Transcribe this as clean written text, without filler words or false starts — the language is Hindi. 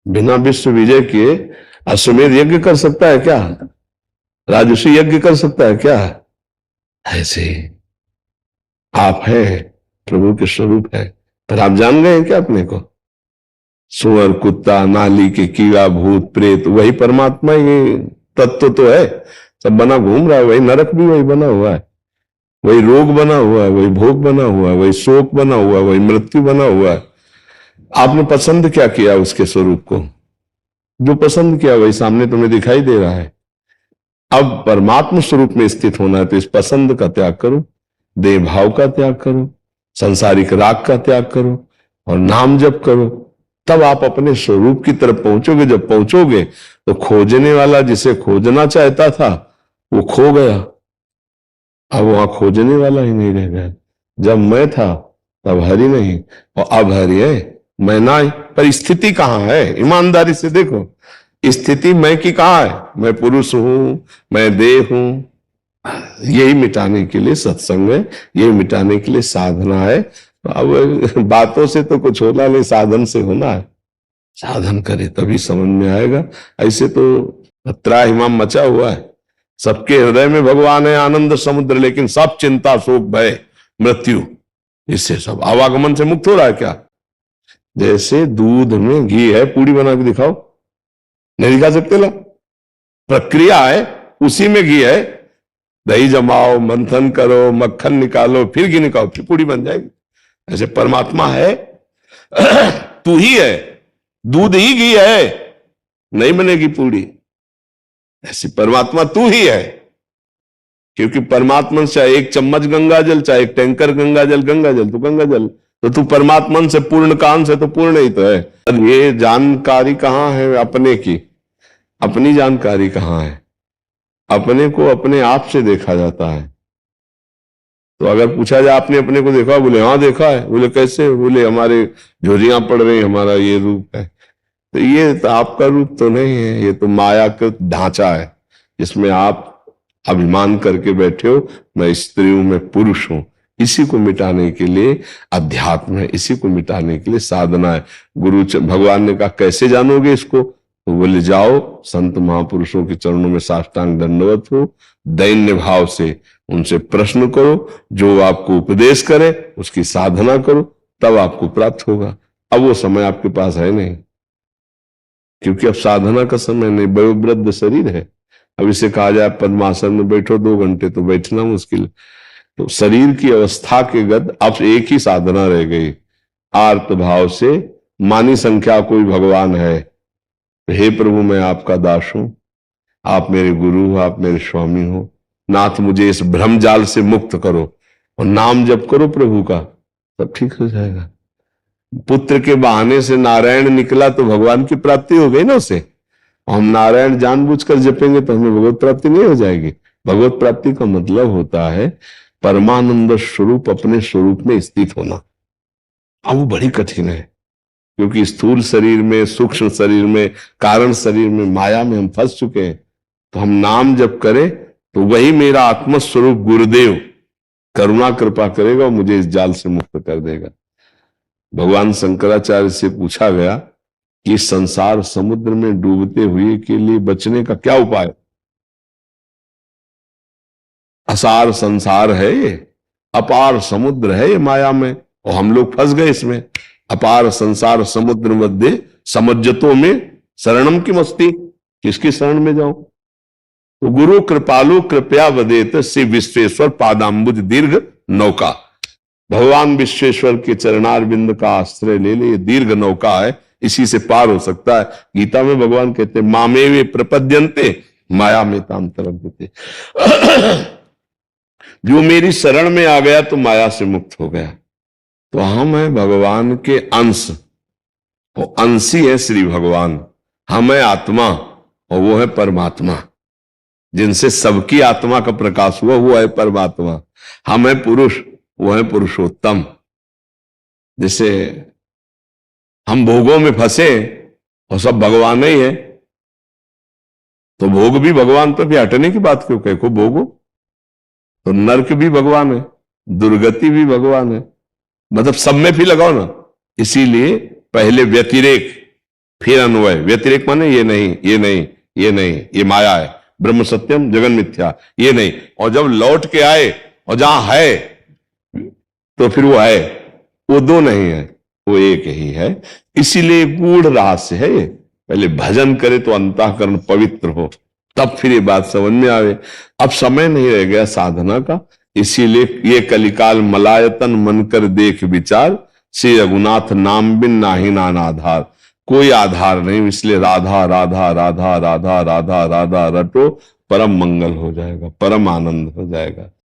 बिना विश्व विजय के अश्वमेध यज्ञ कर सकता है क्या? राजसी यज्ञ कर सकता है क्या? ऐसे आप है, प्रभु के स्वरूप है, पर आप जान गए हैं क्या अपने को? सुअर, कुत्ता, नाली के कीड़ा, भूत, प्रेत, वही परमात्मा, ये तत्व तो है, सब बना घूम रहा है। वही नरक भी वही बना हुआ है, वही रोग बना हुआ है, वही भोग बना हुआ है, वही शोक बना हुआ है, वही मृत्यु बना हुआ है। आपने पसंद क्या किया उसके स्वरूप को? जो पसंद किया वही सामने तुम्हें दिखाई दे रहा है। अब परमात्मा स्वरूप में स्थित होना है तो इस पसंद का त्याग करो, देह भाव का त्याग करो, संसारिक राग का त्याग करो और नाम जप करो। तब आप अपने स्वरूप की तरफ पहुंचोगे। जब पहुंचोगे तो खोजने वाला जिसे खोजना चाहता था वो खो गया, अब वहां खोजने वाला ही नहीं रह गया। जब मैं था तब हरि नहीं, और अब हरि है, मैं ना। पर स्थिति कहां है? ईमानदारी से देखो, स्थिति मैं की कहां है? मैं पुरुष हूं, मैं देह हूं। यही मिटाने के लिए सत्संग है, यही मिटाने के लिए साधना है। अब बातों से तो कुछ होना नहीं, साधन से होना है। साधन करे तभी समझ में आएगा। ऐसे तो त्राहिमाम मचा हुआ है, सबके हृदय में भगवान है, आनंद समुद्र, लेकिन सब चिंता, शोक, भय, मृत्यु, इससे सब आवागमन से मुक्त हो रहा है क्या? जैसे दूध में घी है, पूड़ी बना के दिखाओ, नहीं दिखा सकते ना? प्रक्रिया है, उसी में घी है। दही जमाओ, मंथन करो, मक्खन निकालो, फिर घी निकालो, फिर पूड़ी बन जाएगी। ऐसे परमात्मा है, तू ही है, दूध ही घी है, नहीं बनेगी पूड़ी। ऐसी परमात्मा तू ही है, क्योंकि परमात्मा से चाहे एक चम्मच गंगा जल, चाहे एक टैंकर गंगा जल, तो गंगा जल, तो तू परमात्मा से पूर्ण कान से तो पूर्ण ही तो है। ये जानकारी कहां है अपने की? अपनी जानकारी कहां है? अपने को अपने आप से देखा जाता है। तो अगर पूछा जाए आपने अपने को देखा? बोले हाँ देखा है। बोले कैसे? बोले हमारे झुर्रियां पड़ रही, हमारा ये रूप है। तो ये तो आपका रूप तो नहीं है, ये तो माया का ढांचा है जिसमें आप अभिमान करके बैठे हो, मैं स्त्री हूं, मैं पुरुष हूं। इसी को मिटाने के लिए अध्यात्म है, इसी को मिटाने के लिए साधना है। भगवान ने कहा कैसे जानोगे इसको? तो बोले जाओ संत महापुरुषों के चरणों में साष्टांग दंडवत हो, दैन्य भाव से उनसे प्रश्न करो, जो आपको उपदेश करे उसकी साधना करो, तब आपको प्राप्त होगा। अब वो समय आपके पास है नहीं, क्योंकि अब साधना का समय नहीं, वयोवृद्ध शरीर है। अब इसे कहा जाए पद्मासन में बैठो 2 घंटे, तो बैठना मुश्किल। तो शरीर की अवस्था के गद अब एक ही साधना रह गई, आर्त भाव से मानी संख्या कोई भगवान है। तो हे प्रभु मैं आपका दास हूं, आप मेरे गुरु हो, आप मेरे स्वामी हो, नाथ मुझे इस भ्रम जाल से मुक्त करो, और नाम जप करो प्रभु का, सब ठीक हो जाएगा। पुत्र के बहाने से नारायण निकला तो भगवान की प्राप्ति हो गई ना उसे। हम नारायण जानबूझकर जपेंगे तो हमें भगवत प्राप्ति नहीं हो जाएगी। भगवत प्राप्ति का मतलब होता है परमानंद स्वरूप, अपने स्वरूप में स्थित होना। अब वो बड़ी कठिन है, क्योंकि स्थूल शरीर में, सूक्ष्म शरीर में, कारण शरीर में, माया में हम फंस चुके हैं। तो हम नाम जप करें तो वही मेरा आत्मस्वरूप गुरुदेव करुणा कृपा करेगा और मुझे इस जाल से मुक्त कर देगा। भगवान शंकराचार्य से पूछा गया कि संसार समुद्र में डूबते हुए के लिए बचने का क्या उपाय? असार संसार है ये, अपार समुद्र है ये माया में, और हम लोग फंस गए इसमें। अपार संसार समुद्र मध्य समज्जतों में शरणम की मस्ती, किसकी शरण में जाऊं? तो गुरु कृपालु कृपया वदेत श्री विश्वेश्वर पादाम्बुज दीर्घ नौका। भगवान विश्वेश्वर के चरणार बिंद का आश्रय ले ले, दीर्घ नौका है, इसी से पार हो सकता है। गीता में भगवान कहते मामेवे प्रपद्यन्ते माया में ताम तरबते। जो मेरी शरण में आ गया तो माया से मुक्त हो गया। तो हम हैं भगवान के अंश, वो अंशी है श्री भगवान। हम है आत्मा और वो है परमात्मा, जिनसे सबकी आत्मा का प्रकाश हुआ, वो है परमात्मा। हम है पुरुष, वो है पुरुषोत्तम। जैसे हम भोगों में फंसे और सब भगवान ही है, तो भोग भी भगवान पर भी हटने की बात क्यों कहे? को भोगो तो नरक भी भगवान है, दुर्गति भी भगवान है, मतलब सब में भी लगाओ ना। इसीलिए पहले व्यतिरेक, फिर अन्वय, व्यतिरेक माने ये नहीं, ये नहीं, ये नहीं, ये माया है, ब्रह्म सत्यम जगन मिथ्या, ये नहीं। और जब लौट के आए और जहां है तो फिर वो है, वो दो नहीं है, वो एक ही है। इसीलिए गूढ़ रहस्य है ये। पहले भजन करे तो अंतःकरण पवित्र हो, तब फिर ये बात समझ में आवे। अब समय नहीं रह गया साधना का, इसीलिए ये कलिकाल मलायतन मन कर देख विचार, श्री रघुनाथ नाम बिन नाही नान आधार। कोई आधार नहीं, इसलिए राधा राधा राधा राधा राधा राधा रटो, परम मंगल हो जाएगा, परम आनंद हो जाएगा।